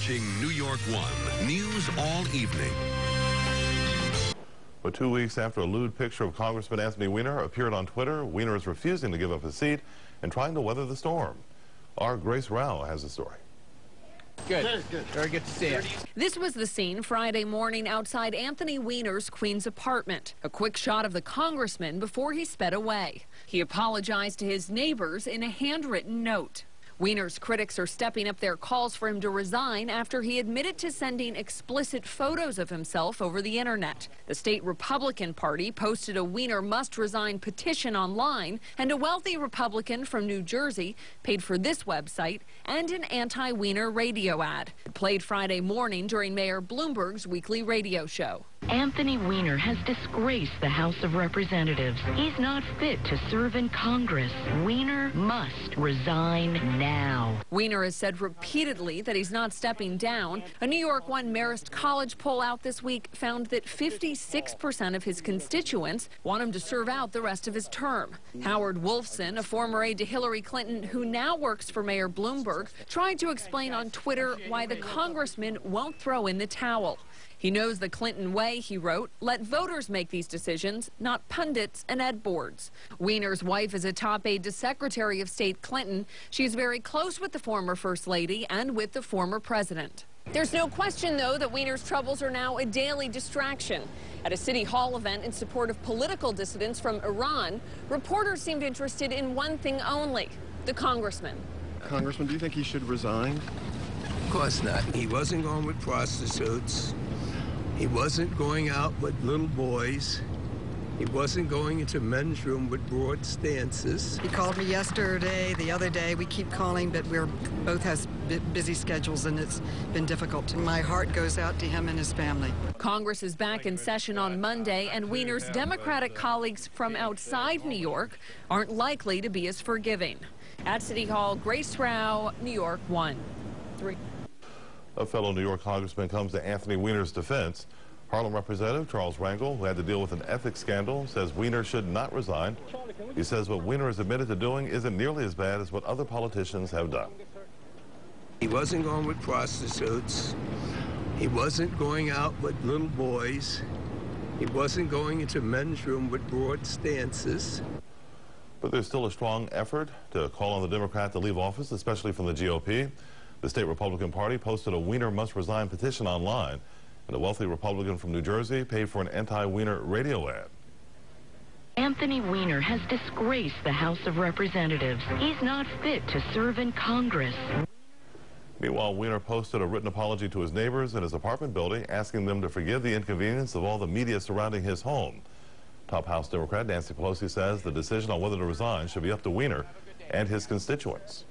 watching New York One News all evening. But 2 weeks after a lewd picture of Congressman Anthony Weiner appeared on Twitter, Weiner is refusing to give up his seat and trying to weather the storm. Our Grace Rao has the story. Good. Very good to see you. This was the scene Friday morning outside Anthony Weiner's Queens apartment. A quick shot of the congressman before he sped away. He apologized to his neighbors in a handwritten note. Weiner's critics are stepping up their calls for him to resign after he admitted to sending explicit photos of himself over the internet. The state Republican Party posted a Weiner must resign petition online, and a wealthy Republican from New Jersey paid for this website and an anti-Weiner radio ad. It played Friday morning during Mayor Bloomberg's weekly radio show. Anthony Weiner has disgraced the House of Representatives. He's not fit to serve in Congress. Weiner must resign now. Weiner has said repeatedly that he's not stepping down. A NY1 Marist College poll out this week found that 56% of his constituents want him to serve out the rest of his term. Howard Wolfson, a former aide to Hillary Clinton who now works for Mayor Bloomberg, tried to explain on Twitter why the congressman won't throw in the towel. He knows the Clinton way, he wrote. Let voters make these decisions, not pundits and ed boards. Weiner's wife is a top aide to Secretary of State Clinton. She's very close with the former First Lady and with the former president. There's no question, though, that Weiner's troubles are now a daily distraction. At a City Hall event in support of political dissidents from Iran, reporters seemed interested in one thing only, the congressman. Congressman, do you think he should resign? Of course not. He wasn't going with prostitutes. He wasn't going out with little boys. He wasn't going into men's room with broad stances. He called me yesterday, the other day. We keep calling, but we're both has busy schedules, and it's been difficult. My heart goes out to him and his family. Congress is back in session on Monday, and Weiner's Democratic colleagues from outside New York aren't likely to be as forgiving. At City Hall, Grace Rao, NY1. A fellow New York congressman comes to Anthony Weiner's defense. Harlem Representative Charles Rangel, who had to deal with an ethics scandal, says Weiner should not resign. He says what Weiner is admitted to doing isn't nearly as bad as what other politicians have done. He wasn't going with prostitutes. He wasn't going out with little boys. He wasn't going into men's room with broad stances. But there's still a strong effort to call on the Democrat to leave office, especially from the GOP. The state Republican Party posted a Weiner must resign petition online, and a wealthy Republican from New Jersey paid for an anti-Weiner radio ad. Anthony Weiner has disgraced the House of Representatives. He's not fit to serve in Congress. Meanwhile, Weiner posted a written apology to his neighbors in his apartment building, asking them to forgive the inconvenience of all the media surrounding his home. Top House Democrat Nancy Pelosi says the decision on whether to resign should be up to Weiner and his constituents.